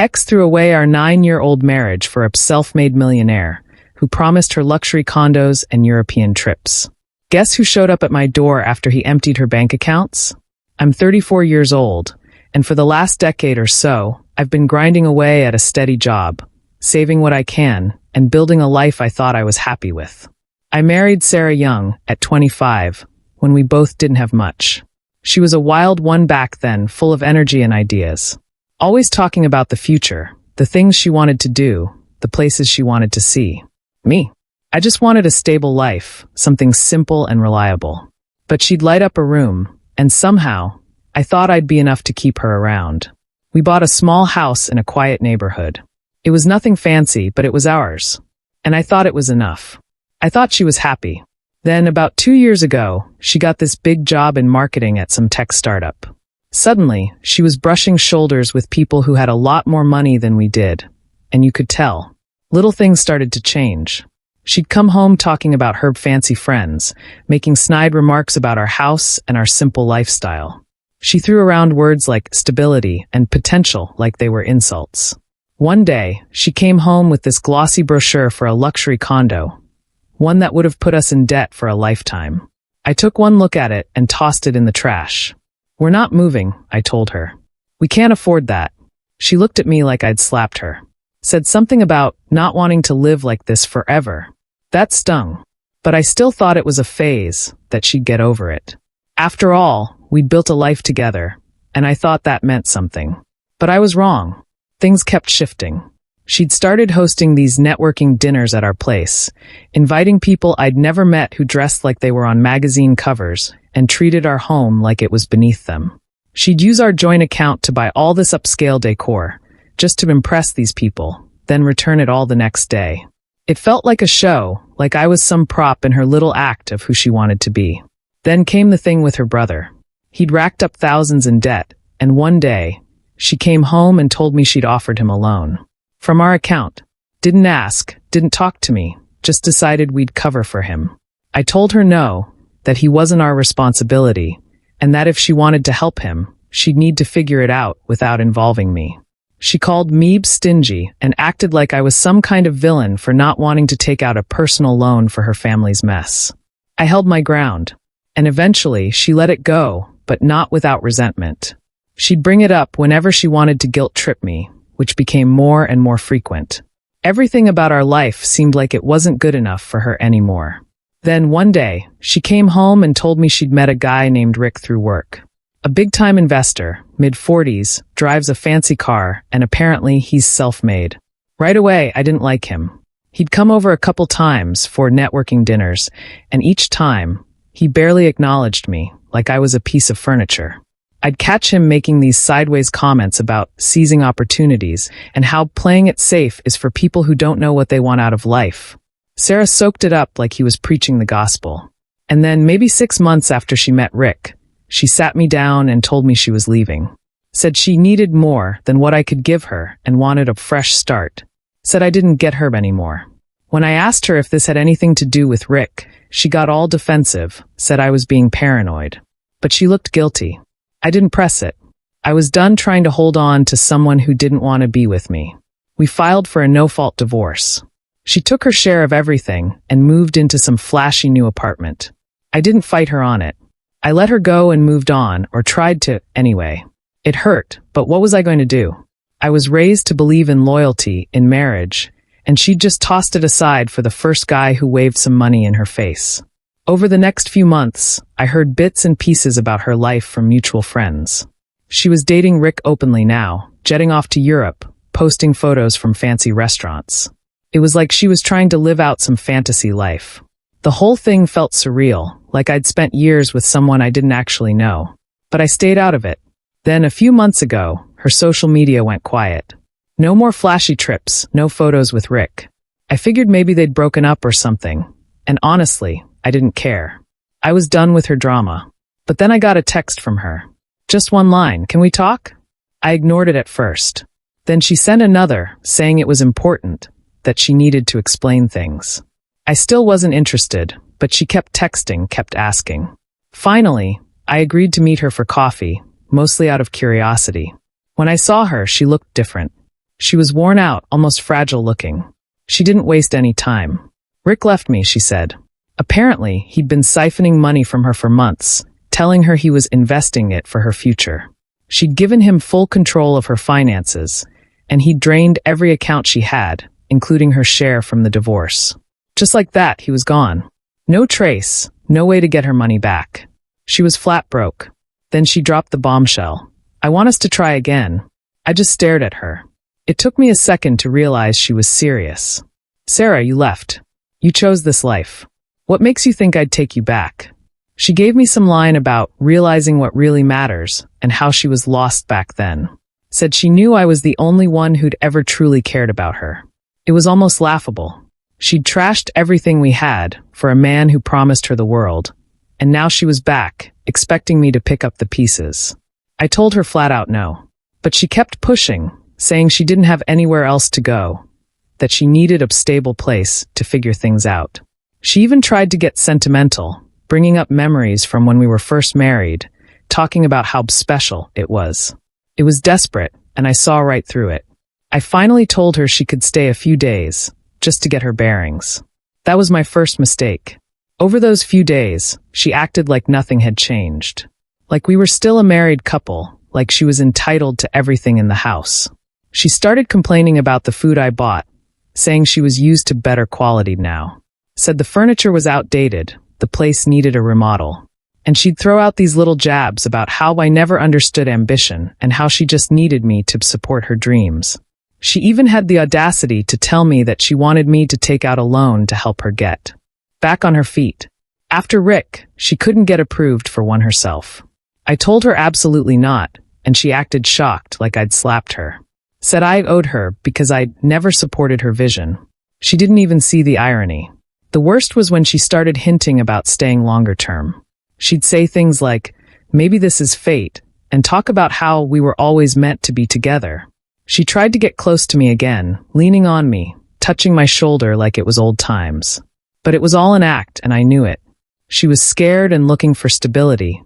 Ex threw away our 9-year-old marriage for a self-made millionaire who promised her luxury condos and European trips. Guess who showed up at my door after he emptied her bank accounts? I'm 34 years old, and for the last decade or so, I've been grinding away at a steady job, saving what I can, and building a life I thought I was happy with. I married Sarah young, at 25, when we both didn't have much. She was a wild one back then, full of energy and ideas. Always talking about the future, the things she wanted to do, the places she wanted to see. Me. I just wanted a stable life, something simple and reliable. But she'd light up a room, and somehow, I thought I'd be enough to keep her around. We bought a small house in a quiet neighborhood. It was nothing fancy, but it was ours. And I thought it was enough. I thought she was happy. Then, about 2 years ago, she got this big job in marketing at some tech startup. Suddenly, she was brushing shoulders with people who had a lot more money than we did. And you could tell. Little things started to change. She'd come home talking about her fancy friends, making snide remarks about our house and our simple lifestyle. She threw around words like stability and potential like they were insults. One day, she came home with this glossy brochure for a luxury condo, one that would have put us in debt for a lifetime. I took one look at it and tossed it in the trash. "We're not moving," I told her. "We can't afford that." She looked at me like I'd slapped her. Said something about not wanting to live like this forever. That stung. But I still thought it was a phase, that she'd get over it. After all, we'd built a life together, and I thought that meant something. But I was wrong. Things kept shifting. She'd started hosting these networking dinners at our place, inviting people I'd never met who dressed like they were on magazine covers and treated our home like it was beneath them. She'd use our joint account to buy all this upscale decor, just to impress these people, then return it all the next day. It felt like a show, like I was some prop in her little act of who she wanted to be. Then came the thing with her brother. He'd racked up thousands in debt, and one day, she came home and told me she'd offered him a loan. From our account. Didn't ask, didn't talk to me, just decided we'd cover for him. I told her no, that he wasn't our responsibility, and that if she wanted to help him, she'd need to figure it out without involving me. She called me stingy and acted like I was some kind of villain for not wanting to take out a personal loan for her family's mess. I held my ground, and eventually she let it go, but not without resentment. She'd bring it up whenever she wanted to guilt-trip me, which became more and more frequent. Everything about our life seemed like it wasn't good enough for her anymore. Then one day, she came home and told me she'd met a guy named Rick through work. A big-time investor, mid-40s, drives a fancy car, and apparently he's self-made. Right away, I didn't like him. He'd come over a couple times for networking dinners, and each time, he barely acknowledged me, like I was a piece of furniture. I'd catch him making these sideways comments about seizing opportunities and how playing it safe is for people who don't know what they want out of life. Sarah soaked it up like he was preaching the gospel. And then, maybe 6 months after she met Rick, she sat me down and told me she was leaving. Said she needed more than what I could give her and wanted a fresh start. Said I didn't get her anymore. When I asked her if this had anything to do with Rick, she got all defensive, said I was being paranoid. But she looked guilty. I didn't press it. I was done trying to hold on to someone who didn't want to be with me. We filed for a no-fault divorce. She took her share of everything and moved into some flashy new apartment. I didn't fight her on it. I let her go and moved on, or tried to, anyway. It hurt, but what was I going to do? I was raised to believe in loyalty, in marriage, and she'd just tossed it aside for the first guy who waved some money in her face. Over the next few months, I heard bits and pieces about her life from mutual friends. She was dating Rick openly now, jetting off to Europe, posting photos from fancy restaurants. It was like she was trying to live out some fantasy life. The whole thing felt surreal, like I'd spent years with someone I didn't actually know. But I stayed out of it. Then, a few months ago, her social media went quiet. No more flashy trips, no photos with Rick. I figured maybe they'd broken up or something. And honestly, I didn't care. I was done with her drama. But then I got a text from her. Just one line, "Can we talk?" I ignored it at first. Then she sent another, saying it was important, that she needed to explain things. I still wasn't interested, but she kept texting, kept asking. Finally, I agreed to meet her for coffee, mostly out of curiosity. When I saw her, she looked different. She was worn out, almost fragile looking. She didn't waste any time. Rick left me, she said. Apparently, he'd been siphoning money from her for months, telling her he was investing it for her future. She'd given him full control of her finances, and he'd drained every account she had, including her share from the divorce. Just like that, he was gone. No trace, no way to get her money back. She was flat broke. Then she dropped the bombshell. I want us to try again. I just stared at her. It took me a second to realize she was serious. Sarah, you left. You chose this life. What makes you think I'd take you back? She gave me some line about realizing what really matters and how she was lost back then. Said she knew I was the only one who'd ever truly cared about her. It was almost laughable. She'd trashed everything we had for a man who promised her the world, and now she was back, expecting me to pick up the pieces. I told her flat out no. But she kept pushing, saying she didn't have anywhere else to go, that she needed a stable place to figure things out. She even tried to get sentimental, bringing up memories from when we were first married, talking about how special it was. It was desperate, and I saw right through it. I finally told her she could stay a few days, just to get her bearings. That was my first mistake. Over those few days, she acted like nothing had changed. Like we were still a married couple, like she was entitled to everything in the house. She started complaining about the food I bought, saying she was used to better quality now. Said the furniture was outdated, the place needed a remodel. And she'd throw out these little jabs about how I never understood ambition and how she just needed me to support her dreams. She even had the audacity to tell me that she wanted me to take out a loan to help her get back on her feet. After Rick, she couldn't get approved for one herself. I told her absolutely not, and she acted shocked like I'd slapped her. Said I owed her because I'd never supported her vision. She didn't even see the irony. The worst was when she started hinting about staying longer term. She'd say things like, maybe this is fate, and talk about how we were always meant to be together. She tried to get close to me again, leaning on me, touching my shoulder like it was old times. But it was all an act, and I knew it. She was scared and looking for stability,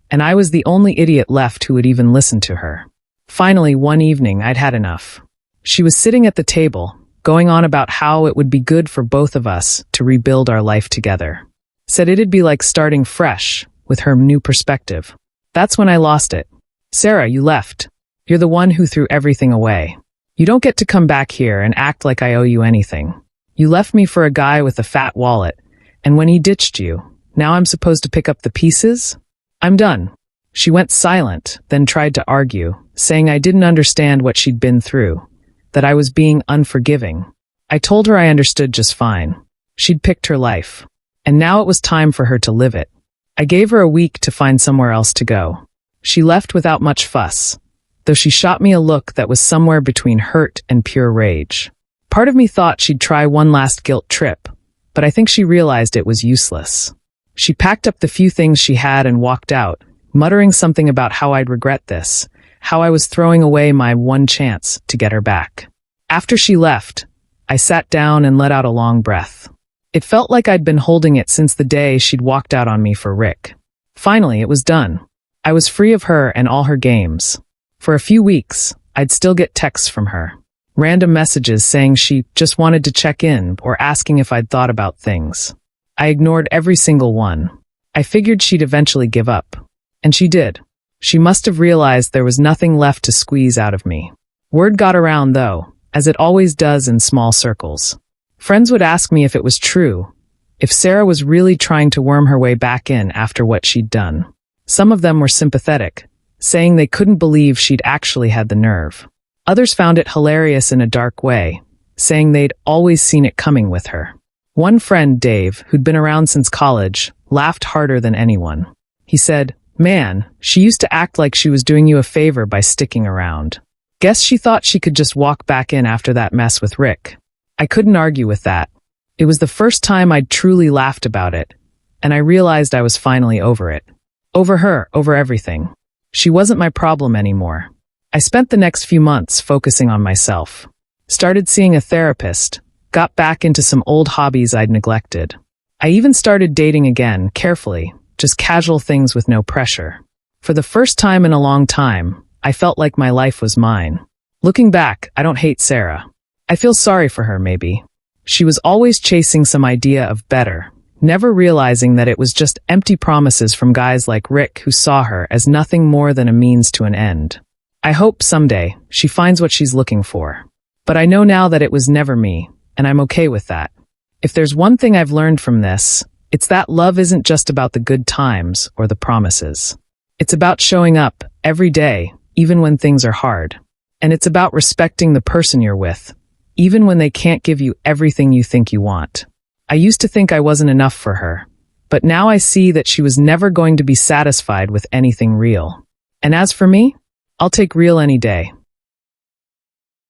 and I was the only idiot left who would even listen to her. Finally, one evening, I'd had enough. She was sitting at the table, going on about how it would be good for both of us to rebuild our life together. Said it'd be like starting fresh, with her new perspective. That's when I lost it. Sarah, you left. You're the one who threw everything away. You don't get to come back here and act like I owe you anything. You left me for a guy with a fat wallet, and when he ditched you, now I'm supposed to pick up the pieces? I'm done. She went silent, then tried to argue, saying I didn't understand what she'd been through, that I was being unforgiving. I told her I understood just fine. She'd picked her life, and now it was time for her to live it. I gave her a week to find somewhere else to go. She left without much fuss, though she shot me a look that was somewhere between hurt and pure rage. Part of me thought she'd try one last guilt trip, but I think she realized it was useless. She packed up the few things she had and walked out, muttering something about how I'd regret this, how I was throwing away my one chance to get her back. After she left, I sat down and let out a long breath. It felt like I'd been holding it since the day she'd walked out on me for Rick. Finally, it was done. I was free of her and all her games. For a few weeks, I'd still get texts from her. Random messages saying she just wanted to check in or asking if I'd thought about things. I ignored every single one. I figured she'd eventually give up. And she did. She must have realized there was nothing left to squeeze out of me. Word got around, though, as it always does in small circles. Friends would ask me if it was true, if Sarah was really trying to worm her way back in after what she'd done. Some of them were sympathetic, saying they couldn't believe she'd actually had the nerve. Others found it hilarious in a dark way, saying they'd always seen it coming with her. One friend, Dave, who'd been around since college, laughed harder than anyone. He said, "Man, she used to act like she was doing you a favor by sticking around. Guess she thought she could just walk back in after that mess with Rick." I couldn't argue with that. It was the first time I'd truly laughed about it, and I realized I was finally over it. Over her, over everything. She wasn't my problem anymore. I spent the next few months focusing on myself. Started seeing a therapist, got back into some old hobbies I'd neglected. I even started dating again, carefully, just casual things with no pressure. For the first time in a long time, I felt like my life was mine. Looking back, I don't hate Sarah. I feel sorry for her, maybe. She was always chasing some idea of better, never realizing that it was just empty promises from guys like Rick who saw her as nothing more than a means to an end. I hope someday she finds what she's looking for. But I know now that it was never me, and I'm okay with that. If there's one thing I've learned from this, it's that love isn't just about the good times or the promises. It's about showing up every day, even when things are hard. And it's about respecting the person you're with, even when they can't give you everything you think you want. I used to think I wasn't enough for her, but now I see that she was never going to be satisfied with anything real. And as for me, I'll take real any day.